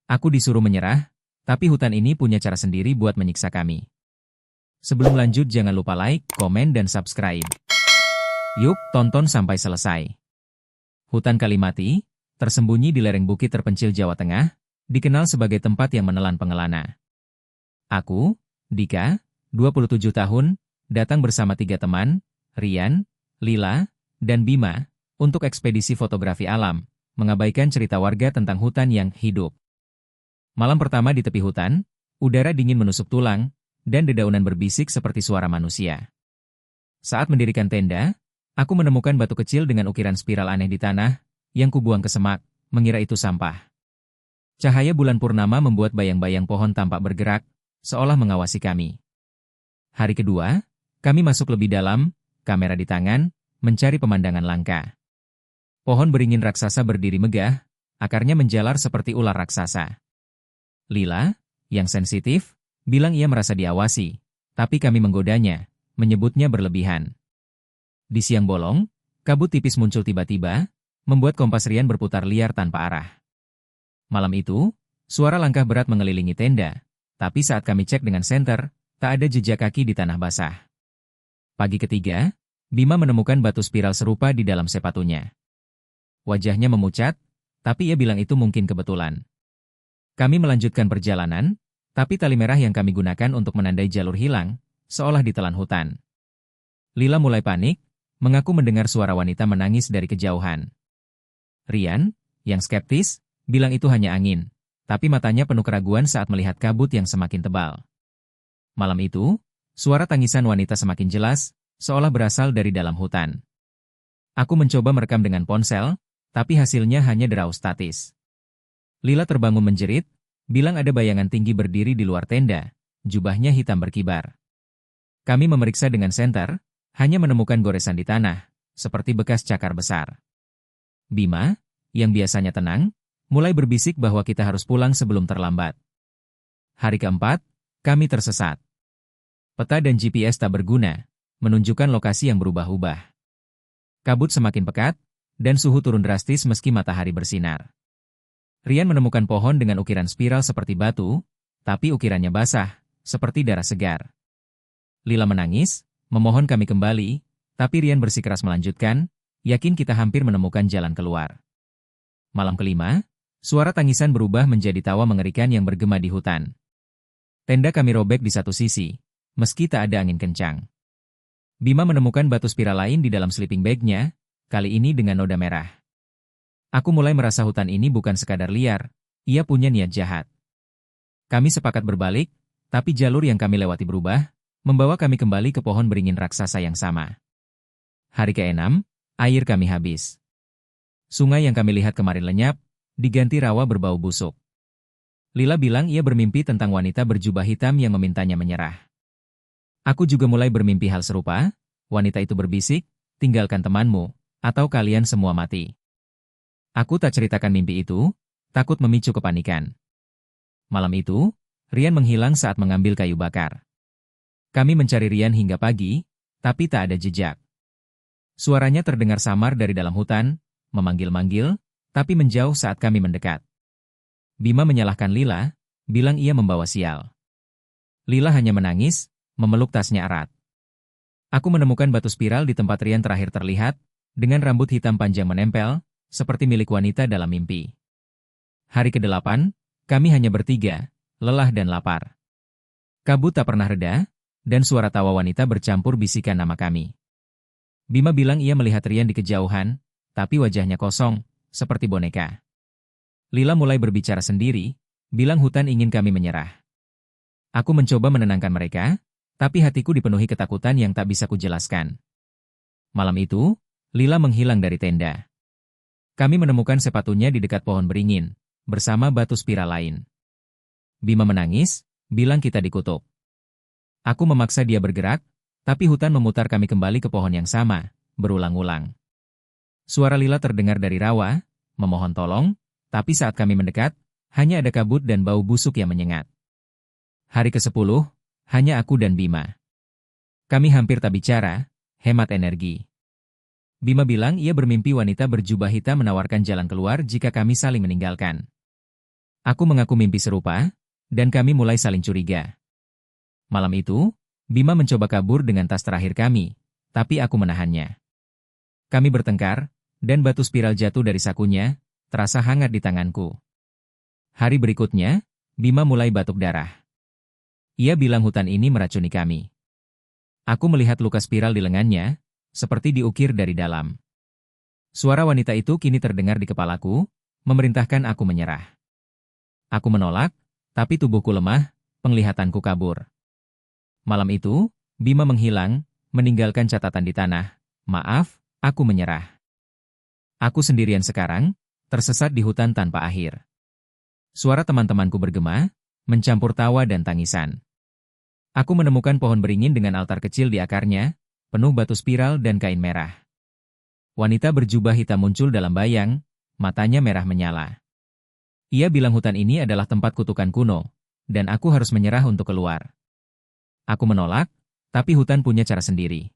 Aku disuruh menyerah, tapi hutan ini punya cara sendiri buat menyiksa kami. Sebelum lanjut jangan lupa like, komen, dan subscribe. Yuk, tonton sampai selesai. Hutan Kalimati, tersembunyi di lereng bukit terpencil Jawa Tengah, dikenal sebagai tempat yang menelan pengelana. Aku, Dika, 27 tahun, datang bersama 3 teman, Rian, Lila, dan Bima, untuk ekspedisi fotografi alam, mengabaikan cerita warga tentang hutan yang hidup. Malam pertama di tepi hutan, udara dingin menusuk tulang, dan dedaunan berbisik seperti suara manusia. Saat mendirikan tenda, aku menemukan batu kecil dengan ukiran spiral aneh di tanah, yang kubuang ke semak, mengira itu sampah. Cahaya bulan purnama membuat bayang-bayang pohon tampak bergerak, seolah mengawasi kami. Hari kedua, kami masuk lebih dalam, kamera di tangan, mencari pemandangan langka. Pohon beringin raksasa berdiri megah, akarnya menjalar seperti ular raksasa. Lila, yang sensitif, bilang ia merasa diawasi, tapi kami menggodanya, menyebutnya berlebihan. Di siang bolong, kabut tipis muncul tiba-tiba, membuat kompas Rian berputar liar tanpa arah. Malam itu, suara langkah berat mengelilingi tenda, tapi saat kami cek dengan senter, tak ada jejak kaki di tanah basah. Pagi ketiga, Bima menemukan batu spiral serupa di dalam sepatunya. Wajahnya memucat, tapi ia bilang itu mungkin kebetulan. Kami melanjutkan perjalanan, tapi tali merah yang kami gunakan untuk menandai jalur hilang, seolah ditelan hutan. Lila mulai panik, mengaku mendengar suara wanita menangis dari kejauhan. Rian, yang skeptis, bilang itu hanya angin, tapi matanya penuh keraguan saat melihat kabut yang semakin tebal. Malam itu, suara tangisan wanita semakin jelas, seolah berasal dari dalam hutan. Aku mencoba merekam dengan ponsel, tapi hasilnya hanya derau statis. Lila terbangun menjerit, bilang ada bayangan tinggi berdiri di luar tenda, jubahnya hitam berkibar. Kami memeriksa dengan senter, hanya menemukan goresan di tanah, seperti bekas cakar besar. Bima, yang biasanya tenang, mulai berbisik bahwa kita harus pulang sebelum terlambat. Hari keempat, kami tersesat. Peta dan GPS tak berguna, menunjukkan lokasi yang berubah-ubah. Kabut semakin pekat, dan suhu turun drastis meski matahari bersinar. Rian menemukan pohon dengan ukiran spiral seperti batu, tapi ukirannya basah, seperti darah segar. Lila menangis, memohon kami kembali, tapi Rian bersikeras melanjutkan, yakin kita hampir menemukan jalan keluar. Malam kelima, suara tangisan berubah menjadi tawa mengerikan yang bergema di hutan. Tenda kami robek di satu sisi, meski tak ada angin kencang. Bima menemukan batu spiral lain di dalam sleeping bag-nya, kali ini dengan noda merah. Aku mulai merasa hutan ini bukan sekadar liar, ia punya niat jahat. Kami sepakat berbalik, tapi jalur yang kami lewati berubah, membawa kami kembali ke pohon beringin raksasa yang sama. Hari ke-6, air kami habis. Sungai yang kami lihat kemarin lenyap, diganti rawa berbau busuk. Lila bilang ia bermimpi tentang wanita berjubah hitam yang memintanya menyerah. Aku juga mulai bermimpi hal serupa, wanita itu berbisik, tinggalkan temanmu, atau kalian semua mati. Aku tak ceritakan mimpi itu, takut memicu kepanikan. Malam itu, Rian menghilang saat mengambil kayu bakar. Kami mencari Rian hingga pagi, tapi tak ada jejak. Suaranya terdengar samar dari dalam hutan, memanggil-manggil, tapi menjauh saat kami mendekat. Bima menyalahkan Lila, bilang ia membawa sial. Lila hanya menangis, memeluk tasnya erat. Aku menemukan batu spiral di tempat Rian terakhir terlihat, dengan rambut hitam panjang menempel, seperti milik wanita dalam mimpi. Hari ke-8, kami hanya bertiga, lelah dan lapar. Kabut tak pernah reda, dan suara tawa wanita bercampur bisikan nama kami. Bima bilang ia melihat Rian di kejauhan, tapi wajahnya kosong, seperti boneka. Lila mulai berbicara sendiri, bilang hutan ingin kami menyerah. Aku mencoba menenangkan mereka, tapi hatiku dipenuhi ketakutan yang tak bisa kujelaskan. Malam itu, Lila menghilang dari tenda. Kami menemukan sepatunya di dekat pohon beringin, bersama batu spiral lain. Bima menangis, bilang kita dikutuk. Aku memaksa dia bergerak, tapi hutan memutar kami kembali ke pohon yang sama, berulang-ulang. Suara Lila terdengar dari rawa, memohon tolong, tapi saat kami mendekat, hanya ada kabut dan bau busuk yang menyengat. Hari ke-10, hanya aku dan Bima. Kami hampir tak bicara, hemat energi. Bima bilang ia bermimpi wanita berjubah hitam menawarkan jalan keluar jika kami saling meninggalkan. Aku mengaku mimpi serupa, dan kami mulai saling curiga. Malam itu, Bima mencoba kabur dengan tas terakhir kami, tapi aku menahannya. Kami bertengkar, dan batu spiral jatuh dari sakunya, terasa hangat di tanganku. Hari berikutnya, Bima mulai batuk darah. Ia bilang hutan ini meracuni kami. Aku melihat luka spiral di lengannya, seperti diukir dari dalam. Suara wanita itu kini terdengar di kepalaku, memerintahkan aku menyerah. Aku menolak, tapi tubuhku lemah, penglihatanku kabur. Malam itu, Bima menghilang, meninggalkan catatan di tanah. Maaf, aku menyerah. Aku sendirian sekarang, tersesat di hutan tanpa akhir. Suara teman-temanku bergema, mencampur tawa dan tangisan. Aku menemukan pohon beringin dengan altar kecil di akarnya, penuh batu spiral dan kain merah. Wanita berjubah hitam muncul dalam bayang, matanya merah menyala. Ia bilang hutan ini adalah tempat kutukan kuno, dan aku harus menyerah untuk keluar. Aku menolak, tapi hutan punya cara sendiri.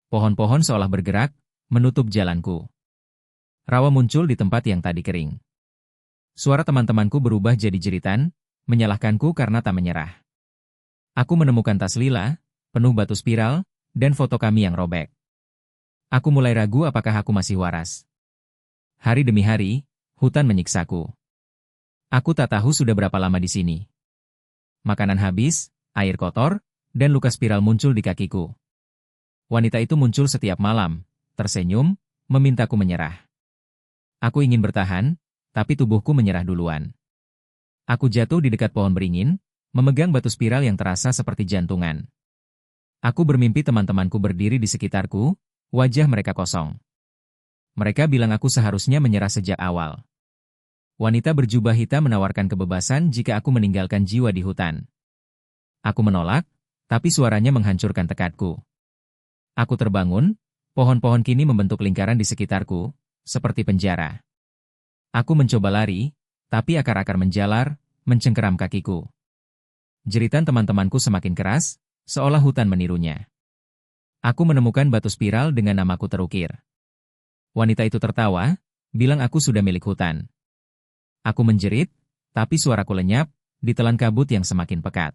Pohon-pohon seolah bergerak, menutup jalanku. Rawa muncul di tempat yang tadi kering. Suara teman-temanku berubah jadi jeritan, menyalahkanku karena tak menyerah. Aku menemukan tas lila, penuh batu spiral, dan foto kami yang robek. Aku mulai ragu apakah aku masih waras. Hari demi hari, hutan menyiksaku. Aku tak tahu sudah berapa lama di sini. Makanan habis, air kotor, dan luka spiral muncul di kakiku. Wanita itu muncul setiap malam, tersenyum, memintaku menyerah. Aku ingin bertahan, tapi tubuhku menyerah duluan. Aku jatuh di dekat pohon beringin, memegang batu spiral yang terasa seperti jantungan. Aku bermimpi teman-temanku berdiri di sekitarku, wajah mereka kosong. Mereka bilang aku seharusnya menyerah sejak awal. Wanita berjubah hitam menawarkan kebebasan jika aku meninggalkan jiwa di hutan. Aku menolak, tapi suaranya menghancurkan tekadku. Aku terbangun, pohon-pohon kini membentuk lingkaran di sekitarku, seperti penjara. Aku mencoba lari, tapi akar-akar menjalar, mencengkeram kakiku. Jeritan teman-temanku semakin keras, seolah hutan menirunya. Aku menemukan batu spiral dengan namaku terukir. Wanita itu tertawa, bilang aku sudah milik hutan. Aku menjerit, tapi suaraku lenyap, ditelan kabut yang semakin pekat.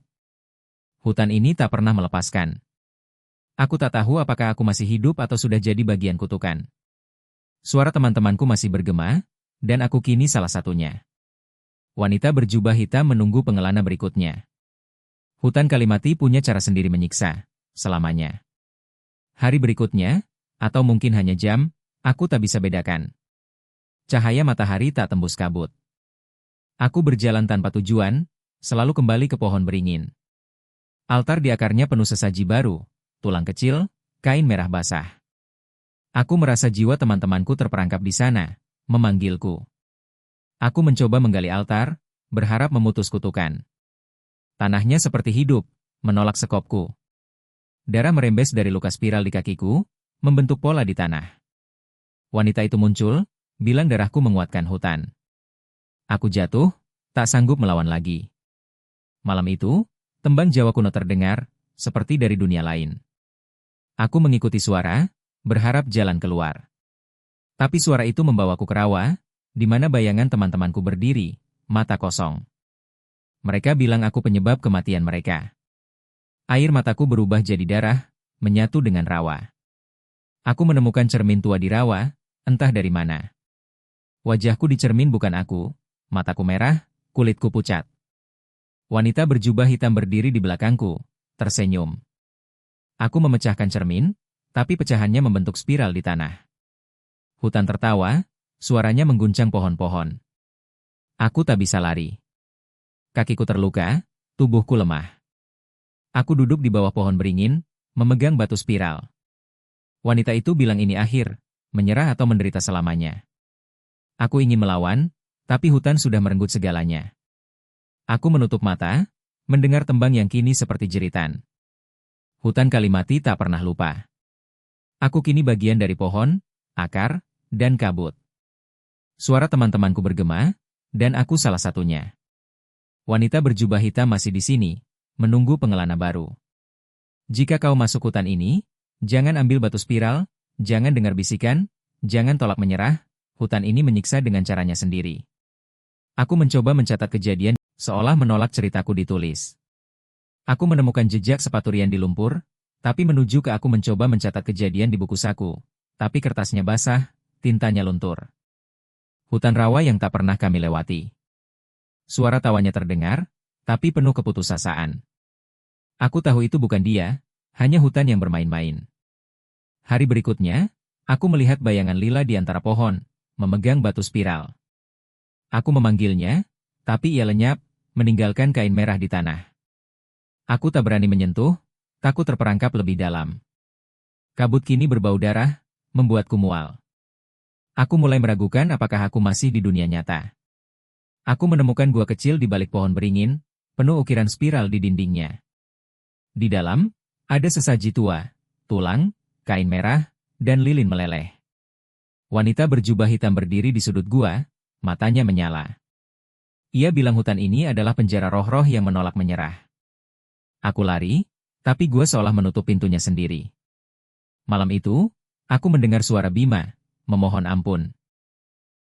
Hutan ini tak pernah melepaskan. Aku tak tahu apakah aku masih hidup atau sudah jadi bagian kutukan. Suara teman-temanku masih bergema, dan aku kini salah satunya. Wanita berjubah hitam menunggu pengelana berikutnya. Hutan Kalimati punya cara sendiri menyiksa, selamanya. Hari berikutnya, atau mungkin hanya jam, aku tak bisa bedakan. Cahaya matahari tak tembus kabut. Aku berjalan tanpa tujuan, selalu kembali ke pohon beringin. Altar di akarnya penuh sesaji baru, tulang kecil, kain merah basah. Aku merasa jiwa teman-temanku terperangkap di sana, memanggilku. Aku mencoba menggali altar, berharap memutus kutukan. Tanahnya seperti hidup, menolak sekopku. Darah merembes dari luka spiral di kakiku, membentuk pola di tanah. Wanita itu muncul, bilang darahku menguatkan hutan. Aku jatuh, tak sanggup melawan lagi. Malam itu, tembang Jawa kuno terdengar, seperti dari dunia lain. Aku mengikuti suara, berharap jalan keluar. Tapi suara itu membawaku ke rawa, di mana bayangan teman-temanku berdiri, mata kosong. Mereka bilang aku penyebab kematian mereka. Air mataku berubah jadi darah, menyatu dengan rawa. Aku menemukan cermin tua di rawa, entah dari mana. Wajahku di cermin bukan aku, mataku merah, kulitku pucat. Wanita berjubah hitam berdiri di belakangku, tersenyum. Aku memecahkan cermin, tapi pecahannya membentuk spiral di tanah. Hutan tertawa, suaranya mengguncang pohon-pohon. Aku tak bisa lari. Kakiku terluka, tubuhku lemah. Aku duduk di bawah pohon beringin, memegang batu spiral. Wanita itu bilang ini akhir, menyerah atau menderita selamanya. Aku ingin melawan, tapi hutan sudah merenggut segalanya. Aku menutup mata, mendengar tembang yang kini seperti jeritan. Hutan Kalimati tak pernah lupa. Aku kini bagian dari pohon, akar, dan kabut. Suara teman-temanku bergema, dan aku salah satunya. Wanita berjubah hitam masih di sini, menunggu pengelana baru. Jika kau masuk hutan ini, jangan ambil batu spiral, jangan dengar bisikan, jangan tolak menyerah, hutan ini menyiksa dengan caranya sendiri. Aku mencoba mencatat kejadian, seolah menolak ceritaku ditulis. Aku menemukan jejak sepatu Rian di lumpur, tapi menuju ke aku mencoba mencatat kejadian di buku saku. Tapi kertasnya basah, tintanya luntur. Hutan rawa yang tak pernah kami lewati. Suara tawanya terdengar, tapi penuh keputusasaan. Aku tahu itu bukan dia, hanya hutan yang bermain-main. Hari berikutnya, aku melihat bayangan Lila di antara pohon, memegang batu spiral. Aku memanggilnya, tapi ia lenyap, meninggalkan kain merah di tanah. Aku tak berani menyentuh, takut terperangkap lebih dalam. Kabut kini berbau darah, membuatku mual. Aku mulai meragukan apakah aku masih di dunia nyata. Aku menemukan gua kecil di balik pohon beringin, penuh ukiran spiral di dindingnya. Di dalam, ada sesaji tua, tulang, kain merah, dan lilin meleleh. Wanita berjubah hitam berdiri di sudut gua, matanya menyala. Ia bilang hutan ini adalah penjara roh-roh yang menolak menyerah. Aku lari, tapi gua seolah menutup pintunya sendiri. Malam itu, aku mendengar suara Bima, memohon ampun.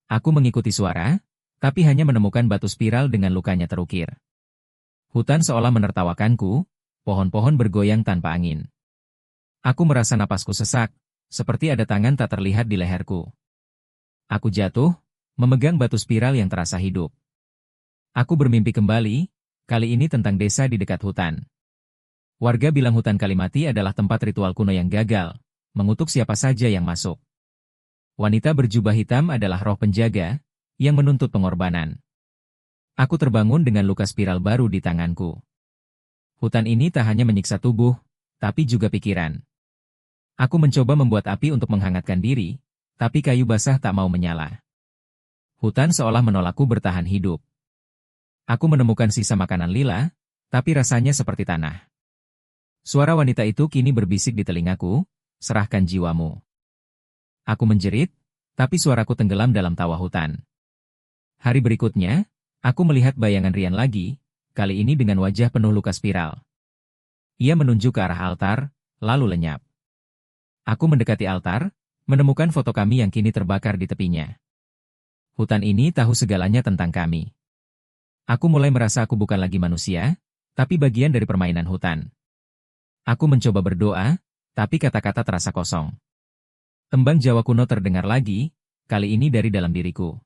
Aku mengikuti suara, tapi hanya menemukan batu spiral dengan lukanya terukir. Hutan seolah menertawakanku, pohon-pohon bergoyang tanpa angin. Aku merasa napasku sesak, seperti ada tangan tak terlihat di leherku. Aku jatuh, memegang batu spiral yang terasa hidup. Aku bermimpi kembali, kali ini tentang desa di dekat hutan. Warga bilang hutan Kalimati adalah tempat ritual kuno yang gagal, mengutuk siapa saja yang masuk. Wanita berjubah hitam adalah roh penjaga, yang menuntut pengorbanan. Aku terbangun dengan luka spiral baru di tanganku. Hutan ini tak hanya menyiksa tubuh, tapi juga pikiran. Aku mencoba membuat api untuk menghangatkan diri, tapi kayu basah tak mau menyala. Hutan seolah menolakku bertahan hidup. Aku menemukan sisa makanan Lila, tapi rasanya seperti tanah. Suara wanita itu kini berbisik di telingaku, serahkan jiwamu. Aku menjerit, tapi suaraku tenggelam dalam tawa hutan. Hari berikutnya, aku melihat bayangan Rian lagi, kali ini dengan wajah penuh luka spiral. Ia menunjuk ke arah altar, lalu lenyap. Aku mendekati altar, menemukan foto kami yang kini terbakar di tepinya. Hutan ini tahu segalanya tentang kami. Aku mulai merasa aku bukan lagi manusia, tapi bagian dari permainan hutan. Aku mencoba berdoa, tapi kata-kata terasa kosong. Tembang Jawa kuno terdengar lagi, kali ini dari dalam diriku.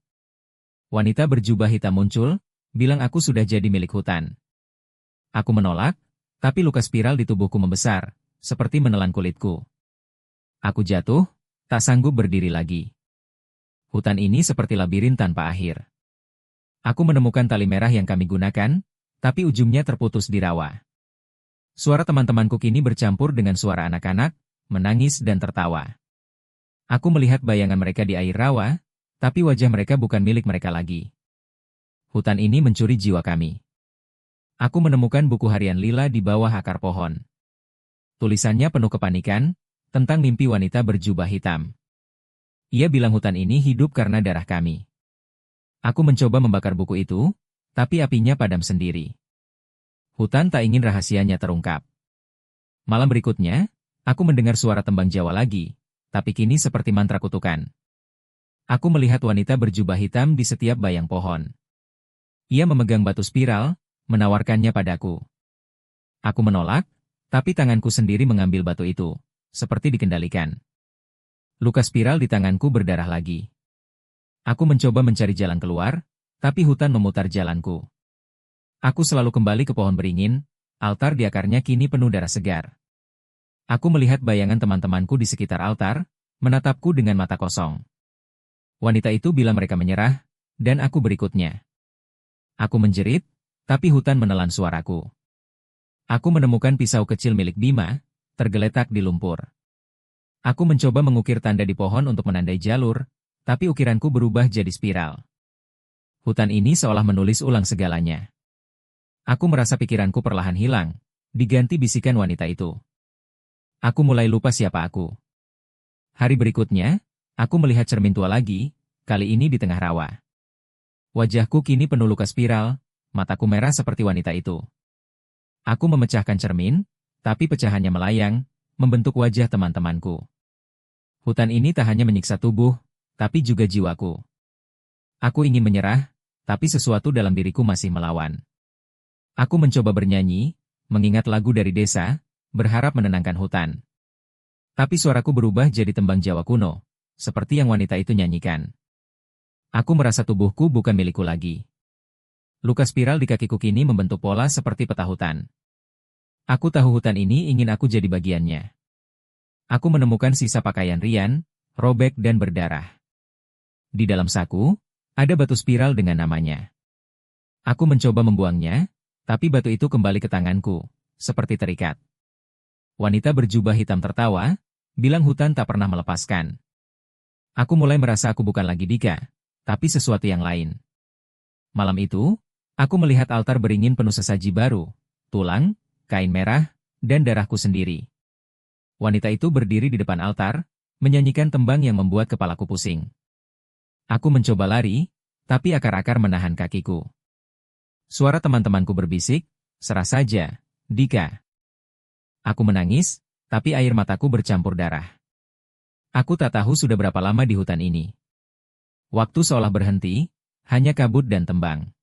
Wanita berjubah hitam muncul, bilang aku sudah jadi milik hutan. Aku menolak, tapi luka spiral di tubuhku membesar, seperti menelan kulitku. Aku jatuh, tak sanggup berdiri lagi. Hutan ini seperti labirin tanpa akhir. Aku menemukan tali merah yang kami gunakan, tapi ujungnya terputus di rawa. Suara teman-temanku kini bercampur dengan suara anak-anak, menangis dan tertawa. Aku melihat bayangan mereka di air rawa, tapi wajah mereka bukan milik mereka lagi. Hutan ini mencuri jiwa kami. Aku menemukan buku harian Lila di bawah akar pohon. Tulisannya penuh kepanikan, tentang mimpi wanita berjubah hitam. Ia bilang hutan ini hidup karena darah kami. Aku mencoba membakar buku itu, tapi apinya padam sendiri. Hutan tak ingin rahasianya terungkap. Malam berikutnya, aku mendengar suara tembang Jawa lagi, tapi kini seperti mantra kutukan. Aku melihat wanita berjubah hitam di setiap bayang pohon. Ia memegang batu spiral, menawarkannya padaku. Aku menolak, tapi tanganku sendiri mengambil batu itu, seperti dikendalikan. Luka spiral di tanganku berdarah lagi. Aku mencoba mencari jalan keluar, tapi hutan memutar jalanku. Aku selalu kembali ke pohon beringin, altar di akarnya kini penuh darah segar. Aku melihat bayangan teman-temanku di sekitar altar, menatapku dengan mata kosong. Wanita itu bilang mereka menyerah, dan aku berikutnya. Aku menjerit, tapi hutan menelan suaraku. Aku menemukan pisau kecil milik Bima, tergeletak di lumpur. Aku mencoba mengukir tanda di pohon untuk menandai jalur, tapi ukiranku berubah jadi spiral. Hutan ini seolah menulis ulang segalanya. Aku merasa pikiranku perlahan hilang, diganti bisikan wanita itu. Aku mulai lupa siapa aku. Hari berikutnya, aku melihat cermin tua lagi, kali ini di tengah rawa. Wajahku kini penuh luka spiral, mataku merah seperti wanita itu. Aku memecahkan cermin, tapi pecahannya melayang, membentuk wajah teman-temanku. Hutan ini tak hanya menyiksa tubuh, tapi juga jiwaku. Aku ingin menyerah, tapi sesuatu dalam diriku masih melawan. Aku mencoba bernyanyi, mengingat lagu dari desa, berharap menenangkan hutan. Tapi suaraku berubah jadi tembang Jawa kuno, seperti yang wanita itu nyanyikan. Aku merasa tubuhku bukan milikku lagi. Luka spiral di kakiku kini membentuk pola seperti peta hutan. Aku tahu hutan ini ingin aku jadi bagiannya. Aku menemukan sisa pakaian Rian, robek dan berdarah. Di dalam saku, ada batu spiral dengan namanya. Aku mencoba membuangnya, tapi batu itu kembali ke tanganku, seperti terikat. Wanita berjubah hitam tertawa, bilang hutan tak pernah melepaskan. Aku mulai merasa aku bukan lagi Dika, tapi sesuatu yang lain. Malam itu, aku melihat altar beringin penuh sesaji baru, tulang, kain merah, dan darahku sendiri. Wanita itu berdiri di depan altar, menyanyikan tembang yang membuat kepalaku pusing. Aku mencoba lari, tapi akar-akar menahan kakiku. Suara teman-temanku berbisik, "Serah saja, Dika." Aku menangis, tapi air mataku bercampur darah. Aku tak tahu sudah berapa lama di hutan ini. Waktu seolah berhenti, hanya kabut dan tembang.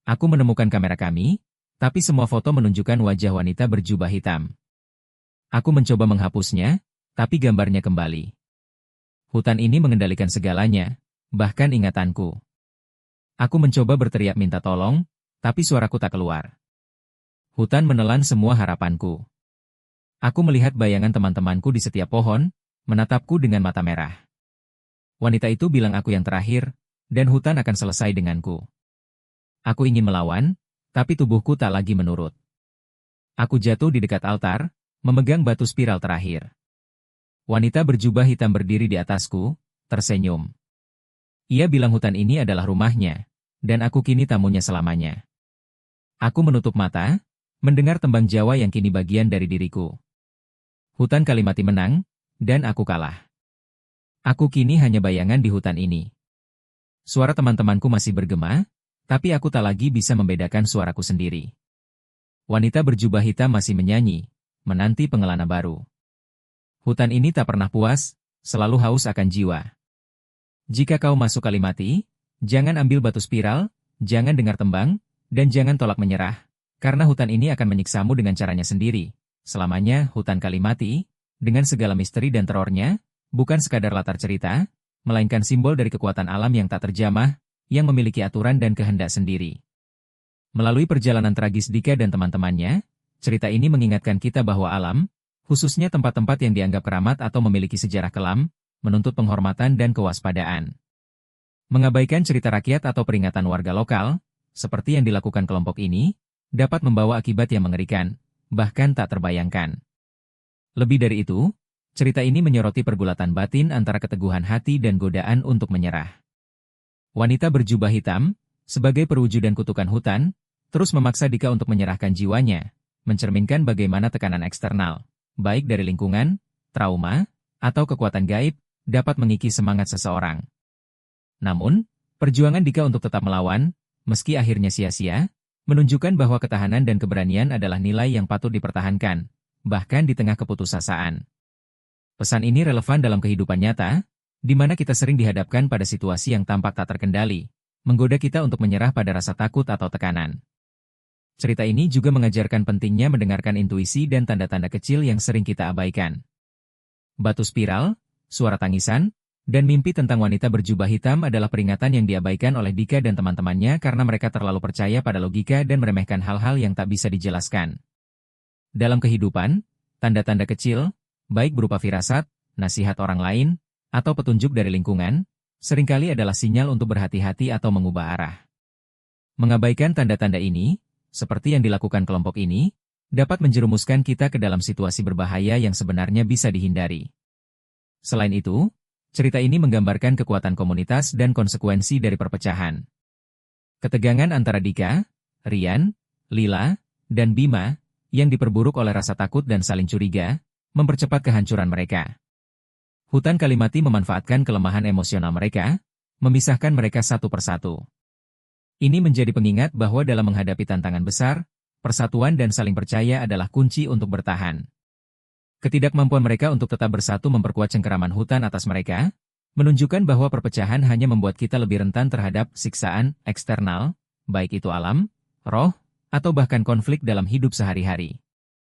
Aku menemukan kamera kami, tapi semua foto menunjukkan wajah wanita berjubah hitam. Aku mencoba menghapusnya, tapi gambarnya kembali. Hutan ini mengendalikan segalanya, bahkan ingatanku. Aku mencoba berteriak minta tolong, tapi suaraku tak keluar. Hutan menelan semua harapanku. Aku melihat bayangan teman-temanku di setiap pohon, menatapku dengan mata merah. Wanita itu bilang aku yang terakhir, dan hutan akan selesai denganku. Aku ingin melawan, tapi tubuhku tak lagi menurut. Aku jatuh di dekat altar, memegang batu spiral terakhir. Wanita berjubah hitam berdiri di atasku, tersenyum. Ia bilang hutan ini adalah rumahnya, dan aku kini tamunya selamanya. Aku menutup mata, mendengar tembang Jawa yang kini bagian dari diriku. Hutan Kalimati menang, dan aku kalah. Aku kini hanya bayangan di hutan ini. Suara teman-temanku masih bergema, tapi aku tak lagi bisa membedakan suaraku sendiri. Wanita berjubah hitam masih menyanyi, menanti pengelana baru. Hutan ini tak pernah puas, selalu haus akan jiwa. Jika kau masuk Kalimati, jangan ambil batu spiral, jangan dengar tembang, dan jangan tolak menyerah, karena hutan ini akan menyiksamu dengan caranya sendiri. Selamanya, hutan Kalimati, dengan segala misteri dan terornya, bukan sekadar latar cerita, melainkan simbol dari kekuatan alam yang tak terjamah, yang memiliki aturan dan kehendak sendiri. Melalui perjalanan tragis Dika dan teman-temannya, cerita ini mengingatkan kita bahwa alam, khususnya tempat-tempat yang dianggap keramat atau memiliki sejarah kelam, menuntut penghormatan dan kewaspadaan. Mengabaikan cerita rakyat atau peringatan warga lokal, seperti yang dilakukan kelompok ini, dapat membawa akibat yang mengerikan, bahkan tak terbayangkan. Lebih dari itu, cerita ini menyoroti pergulatan batin antara keteguhan hati dan godaan untuk menyerah. Wanita berjubah hitam, sebagai perwujudan kutukan hutan, terus memaksa Dika untuk menyerahkan jiwanya, mencerminkan bagaimana tekanan eksternal, baik dari lingkungan, trauma, atau kekuatan gaib, dapat mengikis semangat seseorang. Namun, perjuangan Dika untuk tetap melawan, meski akhirnya sia-sia, menunjukkan bahwa ketahanan dan keberanian adalah nilai yang patut dipertahankan, bahkan di tengah keputusasaan. Pesan ini relevan dalam kehidupan nyata, di mana kita sering dihadapkan pada situasi yang tampak tak terkendali, menggoda kita untuk menyerah pada rasa takut atau tekanan. Cerita ini juga mengajarkan pentingnya mendengarkan intuisi dan tanda-tanda kecil yang sering kita abaikan. Batu spiral, suara tangisan, dan mimpi tentang wanita berjubah hitam adalah peringatan yang diabaikan oleh Dika dan teman-temannya karena mereka terlalu percaya pada logika dan meremehkan hal-hal yang tak bisa dijelaskan. Dalam kehidupan, tanda-tanda kecil, baik berupa firasat, nasihat orang lain, atau petunjuk dari lingkungan, seringkali adalah sinyal untuk berhati-hati atau mengubah arah. Mengabaikan tanda-tanda ini, seperti yang dilakukan kelompok ini, dapat menjerumuskan kita ke dalam situasi berbahaya yang sebenarnya bisa dihindari. Selain itu, cerita ini menggambarkan kekuatan komunitas dan konsekuensi dari perpecahan. Ketegangan antara Dika, Rian, Lila, dan Bima, yang diperburuk oleh rasa takut dan saling curiga, mempercepat kehancuran mereka. Hutan Kalimati memanfaatkan kelemahan emosional mereka, memisahkan mereka satu persatu. Ini menjadi pengingat bahwa dalam menghadapi tantangan besar, persatuan dan saling percaya adalah kunci untuk bertahan. Ketidakmampuan mereka untuk tetap bersatu memperkuat cengkeraman hutan atas mereka, menunjukkan bahwa perpecahan hanya membuat kita lebih rentan terhadap siksaan eksternal, baik itu alam, roh, atau bahkan konflik dalam hidup sehari-hari.